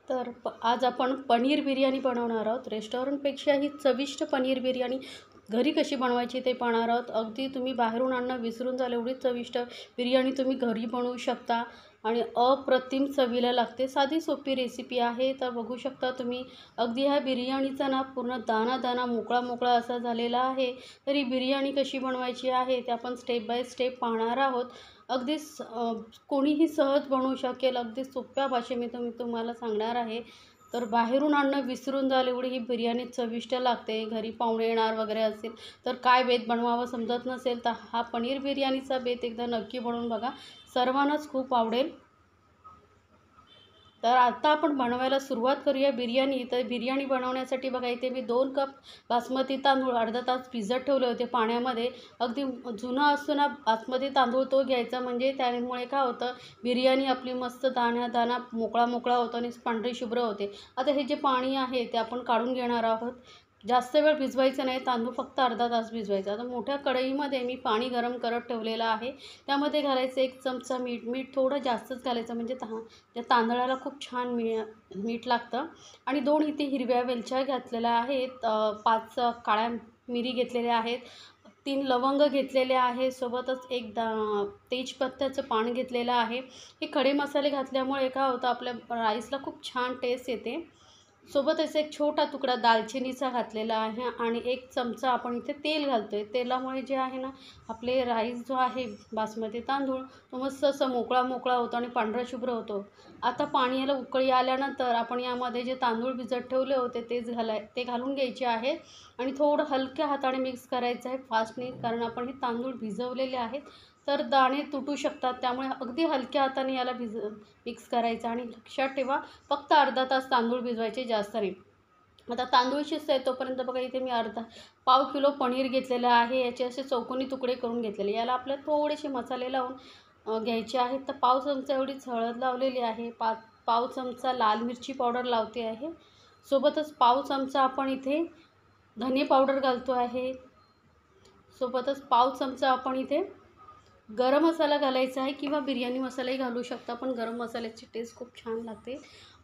तर आज आपण पनीर बिर्याणी बनवणार आहोत। रेस्टॉरंटपेक्षा ही चविष्ट पनीर बिर्याणी घरी कशी बनवायची ते पाहणार आहोत। अगदी तुम्ही बाहेरून आणणं विसरून जाल एवढी चविष्ट बिर्याणी तुम्ही घरी बनवू शकता आणि अप्रतिम चवीला लागते। साधी सोपी रेसिपी आहे। तर बघू शकता तुम्ही अगदी ह्या बिर्याणीचा ना पूर्ण दाना दाना मोकळा मोकळा असा झालेला आहे। तर ही बिर्याणी कशी बनवायची आहे ते आपण स्टेप बाय स्टेप पाहणार आहोत। अगदी कोणीही सहज बनवू शकेल, अगदी सोप्या भाषेमध्ये मी तुम्हाला सांगणार आहे। तर बाहेरून आणणं विसरून जाल एवढी ही बिर्याणी चविष्ट लागते। घरी पाहुणे येणार वगैरे असेल तर काय बेत बनवावं समजत नसेल तर हा पनीर बिर्याणीचा बेत एकदा नक्की बनवून बघा, सर्वांनाच खूप आवडेल। तर आता आपण बनवायला सुरुवात करूया बिर्याणी। तर बिर्याणी बनवण्यासाठी बघा इथे मी 2 कप बासमती तांदूळ अर्धा तास भिजत ठेवले होते पाण्यामध्ये। अगदी जुना असतो ना बासमती तांदूळ तो घ्यायचा, म्हणजे त्यामुळे काय होतं बिर्याणी आपली मस्त दाणा दाणा मोकळा मोकळा होतो आणि पांढरी शुभ्र होते। आता हे जे पाणी आहे ते आपण काढून घेणार आहोत। जास्त वेळ भिजवायचं नाही, तांदूळ फक्त अर्धा तास भिजवायचा। आता मोठ्या कढईमध्ये मी पाणी गरम करत ठेवलेलं आहे, त्यामध्ये घालायचं 1 चमचा मीठ। मीठ थोडं जास्तच घालायचं म्हणजे त्या तांदळाला खूप छान मीठ लागतं। आणि 2 इथे हिरव्या वेलच्या घातलेल्या आहेत, 5 काळ्या मिरी घेतलेल्या आहेत, 3 लवंग घेतलेले आहे, सोबतच एक तेजपत्त्याचं पान घेतलेलं आहे। हे खडे मसाले घातल्यामुळे काय होतं आपल्या राईसला खूप छान टेस्ट येते। सोबतच एक छोटा तुकडा दालचिनीचा घातलेला आहे आणि 1 चमचा आपण इथे तेल घालतोय। तेलामुळे जे आहे ना आपले राईस जो आहे बासमती तांदूळ तो मस्त असा मोकळा मोकळा होतो आणि पांढरा शुभ्र होतो। आता पाण्याला उकळी आल्यानंतर आपण यामध्ये जे तांदूळ भिजत ठेवले होते ते घालून घ्यायचे आहेत आणि थोडं हलक्या हाताने मिक्स करायचं आहे, फास्ट नाही, कारण आपण हे तांदूळ भिजवलेले आहेत तर दाणे तुटू शकतात। त्यामुळे अगदी हलक्या हाताने याला मिक्स करायचं आणि लक्षात ठेवा फक्त अर्धा तास तांदूळ भिजवायचे, जास्त नाही। आता तांदूळ शिजतंय तोपर्यंत बघा इथे मी पाव किलो पनीर घेतलेलं आहे। याचे असे चौकोनी तुकडे करून घेतलेले। याला आपल्याला थोडेसे मसाले लावून घ्यायचे आहेत। तर पाव चमचा एवढीच हळद लावलेली आहे, पाव चमचा लाल मिरची पावडर लावते आहे, सोबतच पाव चमचा आपण इथे धने पावडर घालतो आहे, सोबतच पाव चमचा आपण इथे गरम मसाला घालायचा आहे किंवा बिर्याणी मसालाही घालू शकता, पण गरम मसाल्याची टेस्ट खूप छान लागते।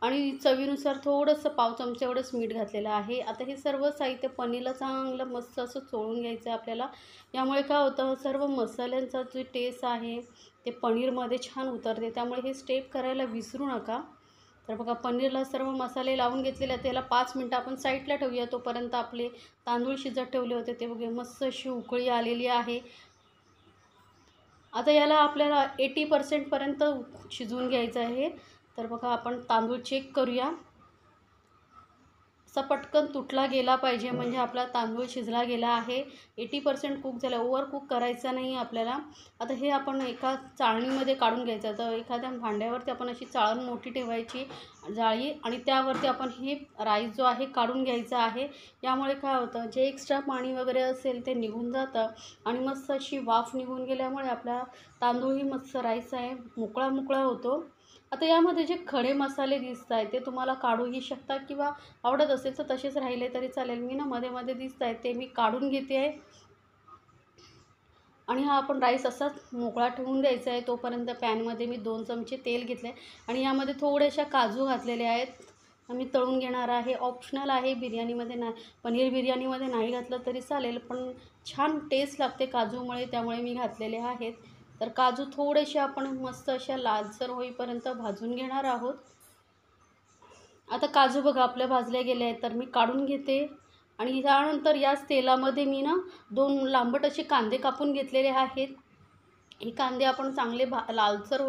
आणि चवीनुसार थोडंसं पाव चमचा एवढंच मीठ घातलेलं आहे। आता हे सर्व साहित्य पनीरला चांगलं मस्त असं चोळून घ्यायचं आहे आपल्याला। यामुळे काय होतं सर्व मसाल्यांचा जो टेस्ट आहे ते पनीरमध्ये छान उतरते, त्यामुळे हे स्टेप करायला विसरू नका। तर बघा पनीरला सर्व मसाले लावून घेतलेले, त्याला 5 मिनटं आपण साईडला ठेवूया। तोपर्यंत आपले तांदूळ शिजत ठेवले होते ते बघा मस्त अशी उकळी आलेली आहे। आता याला आपल्याला 80% पर्यंत शिजवून घ्यायचं आहे। तर बघा आपण तांदूळ चेक करूया, असा पटकन तुटला गेला पाहिजे म्हणजे आपला तांदूळ शिजला गेला आहे। 80% कुक झाला, ओव्हर कुक करायचा नाही आपल्याला। आता हे आपण एका चाळणीमध्ये काढून घ्यायचं। तर एखाद्या भांड्यावरती आपण अशी चाळण मोठी ठेवायची जाळी आणि त्यावरती आपण हे राईस जो आहे काढून घ्यायचा आहे। यामुळे काय होतं जे एक्स्ट्रा पाणी वगैरे असेल ते निघून जातं आणि मस्त अशी वाफ निघून गेल्यामुळे आपला तांदूळही मस्त राईस आहे मोकळा मोकळा होतो। आता यामध्ये जे खडे मसाले दिसत आहेत ते तुम्हाला काढूही शकता किंवा आवडत असेल तर तसेच राहिले तरी चालेल। मी ना मध्ये मध्ये दिसत आहेत ते मी काढून घेते आहे आणि हा आपण राईस असाच मोकळा ठेवून द्यायचा आहे। तोपर्यंत पॅनमध्ये मी 2 चमचे तेल घेतले आणि यामध्ये थोड्याशा काजू घातलेल्या आहेत, मी तळून घेणार आहे। ऑप्शनल आहे, बिर्याणीमध्ये नाही, पनीर बिर्याणीमध्ये नाही घातलं तरी चालेल, पण छान टेस्ट लागते काजूमुळे, त्यामुळे मी घातलेले आहेत। तर काजू थोडेसे आपण मस्त अशा लालसर होईपर्यंत भाजून घेणार आहोत। आता काजू बघा आपल्या भाजले गेले आहेत, तर मी काढून घेते आणि त्यानंतर याच तेलामध्ये मी ना 2 लांबट असे कांदे कापून घेतलेले आहेत। हे कांदे आपण चांगले लालसर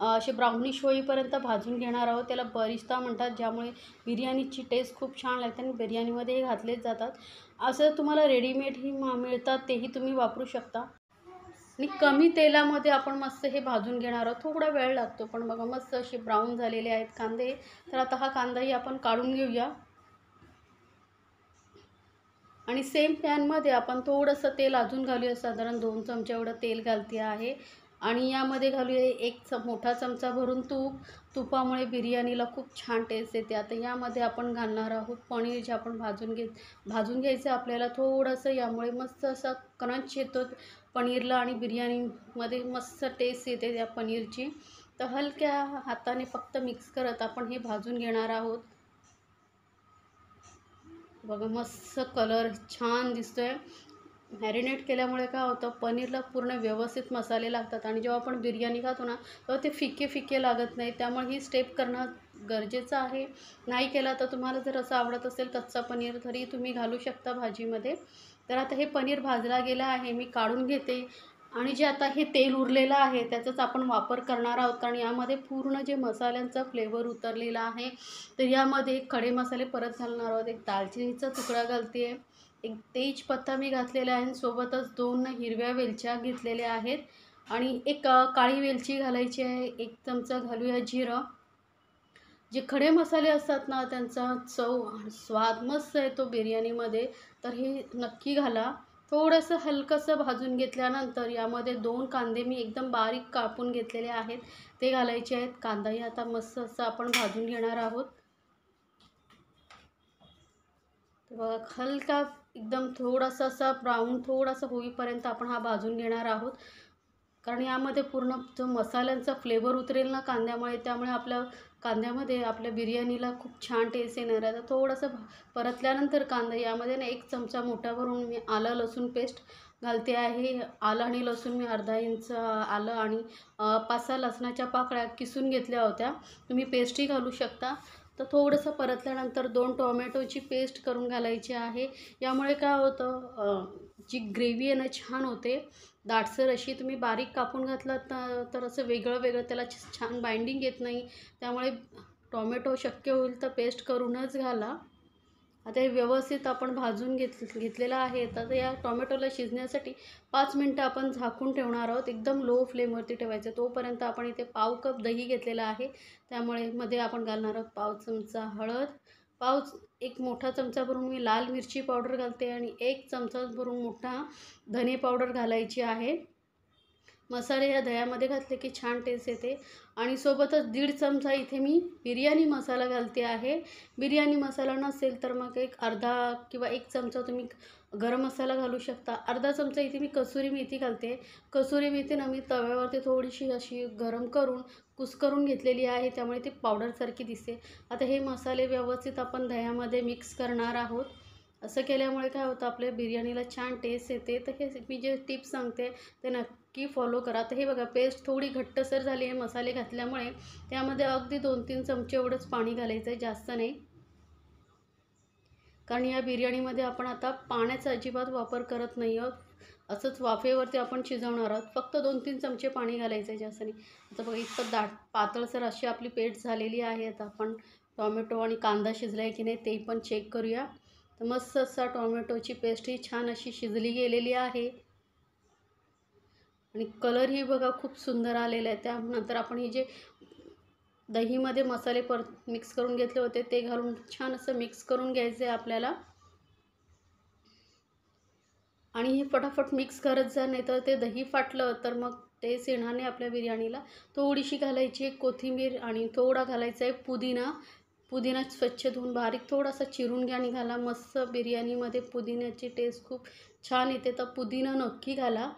असे ब्राउनिश होईपर्यंत भाजून घेणार आहोत। त्याला बरिस्ता म्हणतात, ज्यामुळे बिर्याणीची टेस्ट खूप छान लागते आणि बिर्याणीमध्ये घातलेच जातात। असं तुम्हाला रेडीमेडही मिळतात, तेही तुम्ही वापरू शकता। आणि कमी तेलामध्ये आपण मस्त हे भाजून घेणार आहोत, थोडा वेळ लागतो पण बघा मस्त असे ब्राऊन झालेले आहेत कांदे। तर आता हा कांदाही आपण काढून घेऊया आणि सेम पॅनमध्ये आपण थोडंसं तेल अजून घालूया, साधारण 2 चमचे एवढं तेल घालते आहे आणि यामध्ये घालूया 1 मोठा चमचा भरून तूप। तुपामुळे बिर्याणीला खूप छान टेस्ट येते। आता यामध्ये आपण घालणार आहोत पनीर, जे आपण भाजून घ्यायचं आपल्याला थोडंसं, यामुळे मस्त असा क्रंच येतो पनीरला आणि बिर्याणीमध्ये मस्त टेस्ट येते त्या पनीरची। तर हलक्या हाताने फक्त मिक्स करत आपण हे भाजून घेणार आहोत। बघा मस्त कलर छान दिसतोय। मॅरिनेट केल्यामुळे काय होतं, पनीरला पूर्ण व्यवस्थित मसाले लागतात आणि जेव्हा आपण बिर्याणी खातो ना तेव्हा ते फिके फिके लागत नाही। त्यामुळे ही स्टेप करणं गरजेचं आहे। नाही केला तर तुम्हाला जर असं आवडत असेल कच्चा पनीर तरी तुम्ही घालू शकता भाजीमध्ये। तर आता हे पनीर भाजला गेला आहे, मी काढून घेते आणि जे आता हे तेल उरलेलं आहे त्याचाच आपण वापर करणार आहोत, कारण यामध्ये पूर्ण जे मसाल्यांचा फ्लेवर उतरलेला आहे। तर यामध्ये खडे मसाले परत घालणार आहोत। एक दालचिनीचा तुकडा घालते आहे, एक तेजपत्ता मी घातलेला आहे, सोबतच 2 हिरव्या वेलच्या घेतलेल्या आहेत आणि एक काळी वेलची घालायची आहे। 1 चमचा घालूया जिरं। जे खडे मसाले असतात ना त्यांचा चव आणि स्वाद मस्त येतो बिर्याणीमध्ये, तर हे नक्की घाला। थोडंसं हलकंसं भाजून घेतल्यानंतर यामध्ये 2 कांदे मी एकदम बारीक कापून घेतलेले आहेत ते घालायचे आहेत। कांदाही आता मस्त असं आपण भाजून घेणार आहोत। तर बघा हलका एकदम थोडासा असा ब्राऊन थोडासा होईपर्यंत आपण हा भाजून घेणार आहोत, कारण यामध्ये पूर्ण जो मसाल्यांचा फ्लेवर उतरेल ना कांद्यामुळे, त्यामुळे आपल्या कांद्यामध्ये आपल्या बिर्याणीला खूप छान टेस्ट येणार आहे। तर थोडंसं परतल्यानंतर कांदा यामध्ये ना 1 चमचा मोठा भरून मी आलं लसूण पेस्ट घालते आहे। आलं आणि लसूण मी अर्धा इंच आलं आणि 5-6 लसणाच्या पाकळ्या किसून घेतल्या होत्या, तुम्ही पेस्टही घालू शकता। तर थोडंसं परतल्यानंतर 2 टोमॅटोची पेस्ट करून घालायची आहे। यामुळे काय होतं, जी ग्रेव्ही आहे ना छान होते दाटसर अशी। तुम्ही बारीक कापून घातलात तर असं वेगळं वेगळं त्याला छान बाइंडिंग येत नाही, त्यामुळे टोमॅटो शक्य होईल तर पेस्ट करूनच घाला। आता हे व्यवस्थित आपण भाजून घेतलेलं आहे। तर या टोमॅटोला शिजण्यासाठी 5 मिनटं आपण झाकून ठेवणार आहोत, एकदम लो फ्लेमवरती ठेवायचं। तोपर्यंत आपण इथे पाव कप दही घेतलेला आहे, त्यामुळे मध्ये आपण घालणार आहोत पाव चमचा हळद, एक मोठा चमचा भरून मी लाल मिरची पावडर घालते आणि 1 चमचा भरून मोठा धने पावडर घालायची आहे। मसाले या दह्यामध्ये घातले की छान टेस्ट येते आणि सोबतच 1.5 चमचा इथे मी बिर्याणी मसाला घालते आहे। बिर्याणी मसाला नसेल तर मग एक अर्धा किंवा 1 चमचा तुम्ही गरम मसाला घालू शकता। अर्धा चमचा इथे मी कसुरी मेथी घालते। कसुरी मेथी ना मी तव्यावरती थोडीशी अशी गरम करून कुस्करून घेतलेली आहे, त्यामुळे ती पावडरसारखी दिसते। आता हे मसाले व्यवस्थित आपण दह्यामध्ये मिक्स करणार आहोत। असं केल्यामुळे काय होतं, आपल्या बिर्याणीला छान टेस्ट येते। तर हे मी जे टिप्स सांगते ते नक्की फॉलो करा। तर हे बघा पेस्ट थोडी घट्टसर झाली आहे मसाले घातल्यामुळे, त्यामध्ये अगदी 2-3 चमचे एवढंच पाणी घालायचं आहे, जास्त नाही, कारण या बिर्याणीमध्ये आपण आता पाण्याचा अजिबात वापर करत नाही आहोत। असंच वाफेवरती आपण शिजवणार आहोत, फक्त 2-3 चमचे पाणी घालायचं आहे, जास्त नाही। आता बघा इतकं पातळसर अशी आपली पेस्ट झालेली आहे। आता आपण टोमॅटो आणि कांदा शिजला आहे की नाही ते पण चेक करूया। तर मस्त असा टोमॅटोची पेस्टही छान अशी शिजली गेलेली आहे आणि कलरही बघा खूप सुंदर आलेला आहे। त्यानंतर आपण ही जे दहीमध्ये मसाले परत मिक्स करून घेतले होते ते घालून छान असं मिक्स करून घ्यायचं आहे आपल्याला आणि हे फटाफट मिक्स करत जा, नाही तर ते दही फाटलं तर मग टेस्ट येणार नाही आपल्या बिर्याणीला। थोडीशी घालायची आहे कोथिंबीर आणि थोडा घालायचा आहे पुदिना स्वच्छ धुवून बारीक थोडासा चिरून घ्या आणि घाला। मस्त बिर्याणीमध्ये पुदिन्याची टेस्ट खूप छान येते, तर पुदिना नक्की घाला।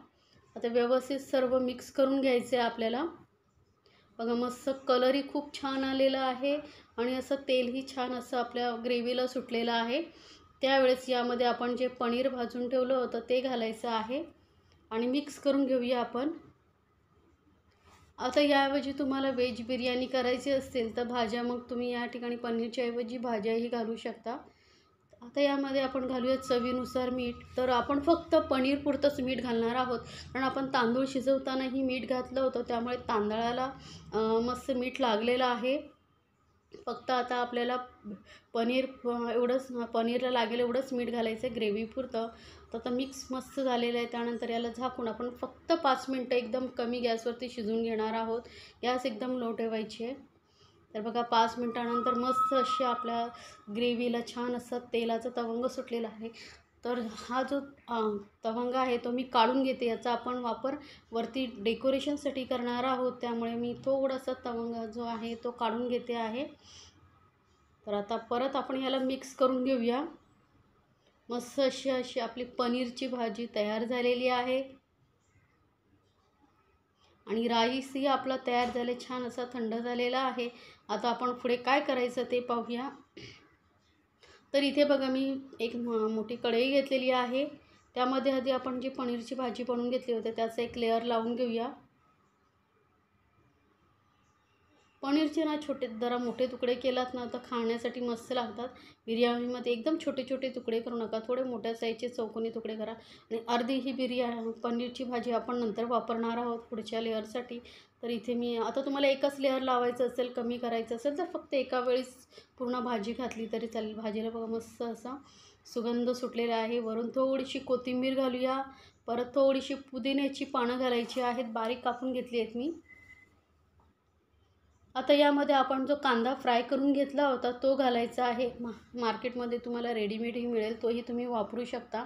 आता व्यवस्थित सर्व मिक्स करून घ्यायचं आहे आपल्याला। बघा मस्त कलरही खूप छान आलेला आहे आणि असं तेलही छान असं आपल्या ग्रेव्हीला सुटलेलं आहे। त्यावेळेस यामध्ये आपण जे पनीर भाजून ठेवलं होतं ते घालायचं आहे आणि मिक्स करून घेऊया आपण। आता याऐवजी तुम्हाला व्हेज बिर्याणी करायची असेल तर भाज्या मग तुम्ही या ठिकाणी पनीरच्या ऐवजी भाज्याही घालू शकता। आता यामध्ये आपण घालूया चवीनुसार मीठ। तर आपण फक्त पनीर पुरतंच मीठ घालणार आहोत, कारण आपण तांदूळ शिजवतानाही मीठ घातलं होतं, त्यामुळे तांदळाला मस्त मीठ लागलेलं आहे। फक्त आता आपल्याला पनीरला लागेल एवढंच मीठ घालायचं आहे ग्रेव्हीपुरतं। तर आता मिक्स मस्त झालेलं आहे। त्यानंतर याला झाकून आपण फक्त 5 मिनटं एकदम कमी गॅसवरती शिजवून घेणार आहोत। गॅस एकदम लो ठेवायची आहे। तर बघा 5 मिनटानंतर मस्त अशी आपल्या ग्रेव्हीला छान असं तेलाचा तवंग सुटलेला आहे। तर हा जो तवंग आहे तो मी काढून घेते, याचा आपण वापर वरती डेकोरेशनसाठी करणार आहोत, त्यामुळे मी थोडासा तवंग जो आहे तो काढून घेते आहे। तर आता परत आपण याला मिक्स करून घेऊया। मस्त अशी आपली पनीरची भाजी तयार झालेली आहे आणि राईसही आपला तयार झाले, छान असा थंड झालेला आहे. आता आपण पुढे काय करायचं ते पाहूया. तर इथे बघा मी एक मोठी कढई घेतलेली आहे. त्यामध्ये आधी आपण जी पनीरची भाजी बनवून घेतली होती त्याचा एक लेअर लावून घेऊया. पनीरचे ना छोटे जरा मोठे तुकडे केलात ना तर खाण्यासाठी मस्त लागतात. बिर्याणीमध्ये एकदम छोटे छोटे तुकडे करू नका, थोडे मोठ्या साईजचे चौकोनी तुकडे करा. आणि अर्धी ही पनीरची भाजी आपण नंतर वापरणार आहोत पुढच्या लेअरसाठी. तर इथे मी आता तुम्हाला एकच लेअर लावायचं असेल, कमी करायचं असेल तर फक्त एका वेळेस पूर्ण भाजी घातली तरी चालेल. भाजीला बघा मस्त असा सुगंध सुटलेला आहे. वरून थोडीशी कोथिंबीर घालूया. परत थोडीशी पुदिन्याची पानं घालायची आहेत, बारीक कापून घेतली आहेत मी. आता यामध्ये आपण जो कांदा फ्राय करून घेतला होता तो घालायचा आहे. मार्केटमध्ये तुम्हाला रेडीमेडही मिळेल, तोही तुम्ही वापरू शकता.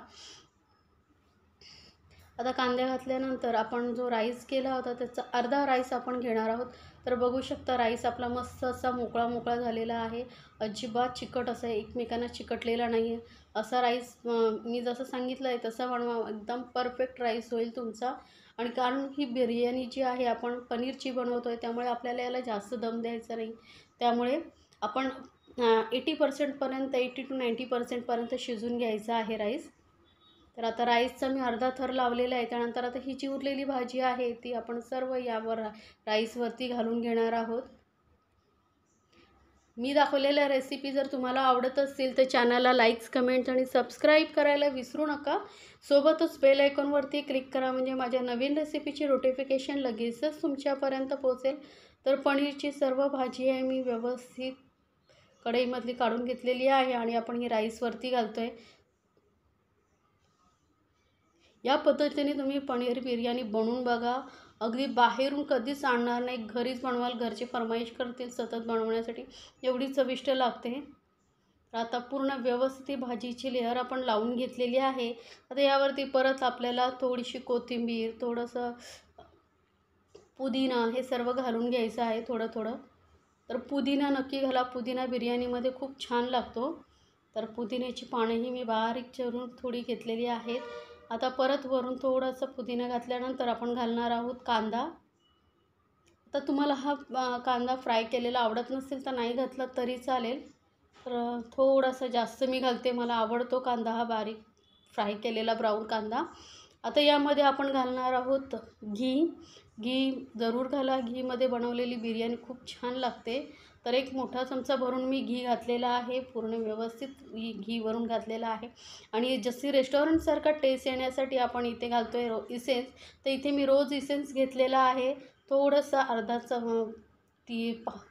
आता कांदा घातल्यानंतर आपण जो राईस केला होता त्याचा अर्धा राईस आपण घेणार आहोत. तर बघू शकता राईस आपला मस्त असा मोकळा मोकळा झालेला आहे. अजिबात चिकट असा एकमेकांना चिकटलेला नाही आहे. असा राईस मी जसं सांगितलं आहे तसं बनवा, एकदम परफेक्ट राईस होईल तुमचा. आणि कारण ही बिर्याणी जी आहे आपण पनीरची बनवतो आहे त्यामुळे आपल्याला याला जास्त दम द्यायचा नाही. त्यामुळे आपण 80% 80 to 90% शिजून घ्यायचा आहे राईस. तर आता राईसचा मी अर्धा थर लावलेला आहे. त्यानंतर आता ही जी उरलेली भाजी आहे ती आपण सर्व यावर राईसवरती घालून घेणार आहोत. मी दाखवलेल्या रेसिपी जर तुम्हाला आवडत असतील तर चॅनलला लाईक्स, कमेंट्स आणि सबस्क्राईब करायला विसरू नका. सोबतच बेल आयकॉनवरती क्लिक करा म्हणजे माझ्या नवीन रेसिपीची नोटिफिकेशन लगेचच तुमच्यापर्यंत पोहोचेल. तर पनीरची सर्व भाजी आहे मी व्यवस्थित कढईमधली काढून घेतलेली आहे आणि आपण ही राईसवरती घालतो आहे. या पद्धतीने तुम्ही पनीर बिर्याणी बनवून बघा. अगदी बाहेरून कधीच आणणार नाही, घरीच बनवाल. घरचे फरमाईश करतील सतत बनवण्यासाठी, एवढी चविष्ट लागते. तर आता पूर्ण व्यवस्थित भाजीची लेअर आपण लावून घेतलेली आहे. आता यावरती परत आपल्याला थोडीशी कोथिंबीर, थोडंसं पुदिना हे सर्व घालून घ्यायचं आहे थोडं थोडं. तर पुदिना नक्की घाला, पुदिना बिर्याणीमध्ये खूप छान लागतो. तर पुदिन्याची पानंही मी बारीक चिरून थोडी घेतलेली आहेत. आता परत वरून थोडंसं पुदिना घातल्यानंतर आपण घालणार आहोत कांदा. आता तुम्हाला हा कांदा फ्राय केलेला आवडत नसेल तर नाही घातला तरी चालेल. तर थोडासा जास्त मी घालते, मला आवडतो कांदा हा बारीक फ्राय केलेला ब्राऊन कांदा. आता यामध्ये आपण घालणार आहोत घी जरूर घाला. घीमध्ये बनवलेली बिर्याणी खूप छान लागते. तर एक मोठा चमचा भरून मी घी घातलेला आहे, पूर्ण व्यवस्थित घी वरून घातलेला आहे. आणि जशी रेस्टॉरंटसारखा टेस्ट येण्यासाठी आपण इथे घालतो आहे इसेन्स. तर इथे मी रोज इसेन्स घेतलेला आहे. थोडंसं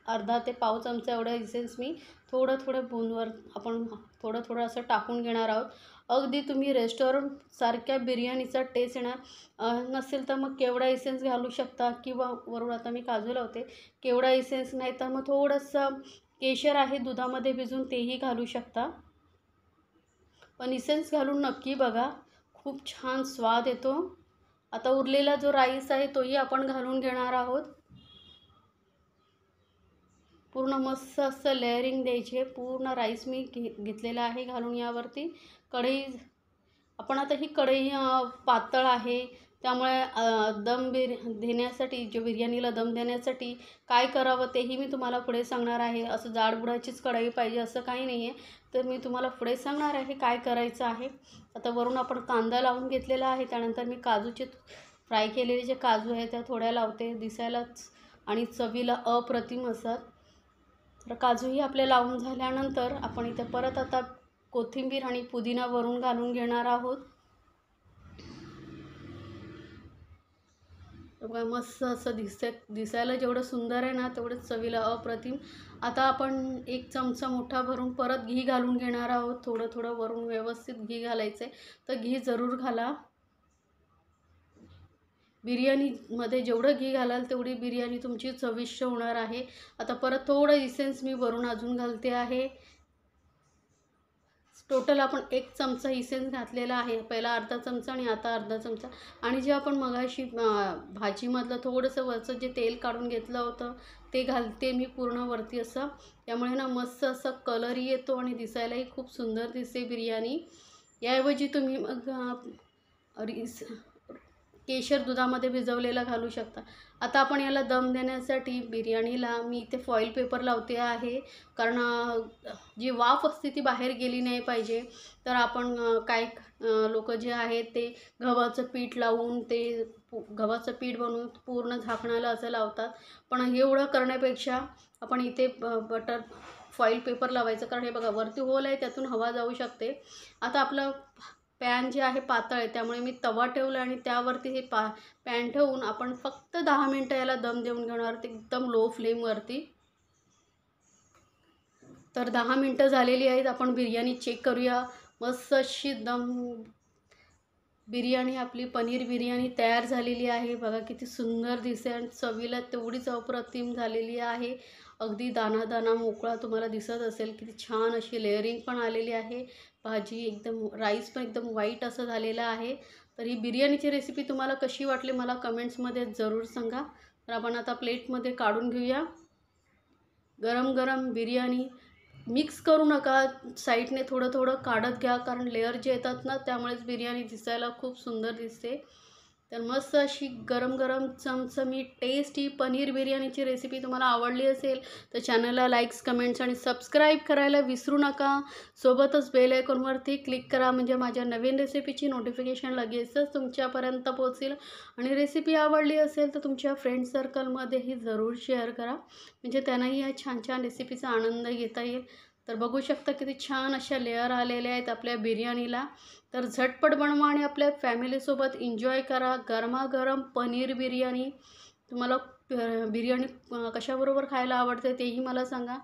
अर्धा ते पाव चमचा एवढं इसेन्स मी थोडं बूंदवर आपण थोडं असं टाकून घेणार आहोत. अगदी तुम्ही रेस्टॉरंटसारख्या बिर्याणीचा टेस्ट येणार नसेल तर मग केवडा इसेन्स घालू शकता किंवा वरून आता मी काजू लावते. केवडा इसेन्स नाही तर मग थोडंसं केशर आहे दुधामध्ये भिजून तेही घालू शकता. पण इसेन्स घालून नक्की बघा, खूप छान स्वाद येतो. आता उरलेला जो राईस आहे तोही आपण घालून घेणार आहोत. पूर्ण मस्त असं लेअरिंग द्यायची आहे. पूर्ण राईस मी घेतलेला आहे घालून यावरती. कढई आपण आता ही कढई पातळ आहे त्यामुळे देण्यासाठी बिर्याणीला दम देण्यासाठी काय करावं तेही मी तुम्हाला पुढे सांगणार आहे. असं जाडबुडाचीच कढई पाहिजे असं काही नाही आहे. तर मी तुम्हाला पुढे सांगणार आहे काय करायचं आहे. आता वरून आपण कांदा लावून घेतलेला आहे. त्यानंतर मी काजूचे फ्राय केलेले जे काजू आहे त्या थोड्या लावते, दिसायलाच आणि चवीला अप्रतिम असतात. तर काजूही आपले लावून झाल्यानंतर आपण इथे परत आता कोथिंबीर आणि पुदिना वरून घालून घेणार आहोत. बघा मस्त असं दिसायला जेवढं सुंदर आहे ना तेवढंच चवीला अप्रतिम. आता आपण एक चमचा मोठा भरून परत घी घालून घेणार आहोत. थोडं वरून व्यवस्थित घी घालायचं आहे. तर घी जरूर घाला. बिर्याणीमध्ये जेवढं घी घालाल तेवढी बिर्याणी तुमची चविष्ट होणार आहे. आता परत थोडं इसेन्स मी वरून अजून घालते आहे. टोटल आपण 1 चमचा इसेन्स घातलेला आहे. पहिला अर्धा चमचा आणि आता अर्धा चमचा. आणि जे आपण मगाशी भाजीमधलं थोडंसं वरचं जे तेल काढून घेतलं होतं ते घालते मी पूर्ण वरती असं. त्यामुळे ना मस्त असं कलरही येतो आणि दिसायलाही खूप सुंदर दिसते बिर्याणी. याऐवजी तुम्ही मग केशर दुधामध्ये भिजवलेला घालू शकता. आता आपण याला दम देण्यासाठी बिर्याणीला मी इथे फॉईल पेपर लावते आहे, कारण जी वाफ असते ती बाहेर गेली नाही पाहिजे. तर आपण काही लोक जे आहेत ते गव्हाचं पीठ लावून ते गव्हाचं पीठ बनवून पूर्ण झाकणाला असं लावतात. पण एवढं करण्यापेक्षा आपण इथे बटर फॉईल पेपर लावायचं, कारण हे बघा वरती होल आहे, त्यातून हवा जाऊ शकते. आता आपलं पॅन जे आहे पातळ आहे, त्यामुळे मी तवा ठेवला आणि त्यावरती हे पॅन ठेवून आपण फक्त 10 मिनटं याला दम देऊन घेणार, ते एकदम लो फ्लेमवरती. तर 10 मिनटं झालेली आहेत. आपण बिर्याणी चेक करूया. मस्त अशी दम बिर्याणी, आपली पनीर बिर्याणी तयार झालेली आहे. बघा किती सुंदर दिसते आणि चवीला तेवढीच अप्रतिम झालेली आहे. अगदी दाना दाना मोकळा तुम्हाला दिसत असेल. किती छान अशी लेअरिंग पण आलेली आहे. भाजी एकदम, राईस पण एकदम व्हाईट असं झालेलं आहे. तर ही बिर्याणीची रेसिपी तुम्हाला कशी वाटली मला कमेंट्समध्ये जरूर सांगा. तर आपण आता प्लेटमध्ये काढून घेऊया. गरम गरम बिर्याणी मिक्स करू नका, साईडने थोडं थोडं काढत घ्या, कारण लेअर जे येतात ना त्यामुळेच बिर्याणी दिसायला खूप सुंदर दिसते. तर मस्त अशी गरम गरम चमचमीत टेस्टी पनीर बिर्याणीची रेसिपी तुम्हाला आवडली असेल तर चॅनलला लाईक्स, कमेंट्स आणि सबस्क्राईब करायला विसरू नका. सोबतच बेल आयकॉनवरती क्लिक करा, म्हणजे माझ्या नवीन रेसिपीची नोटिफिकेशन लगेचच तुमच्यापर्यंत पोहोचेल. आणि रेसिपी आवडली असेल तर तुमच्या फ्रेंड सर्कलमध्येही जरूर शेअर करा, म्हणजे त्यांनाही या छान छान रेसिपीचा आनंद घेता येईल. तर बघू शकता किती छान अशा लेअर आलेल्या आहेत आपल्या बिर्याणीला. तर झटपट बनवा आणि आपल्या फॅमिलीसोबत एन्जॉय करा गरमागरम पनीर बिर्याणी. तुम्हाला बिर्याणी कशाबरोबर खायला आवडते तेही मला सांगा.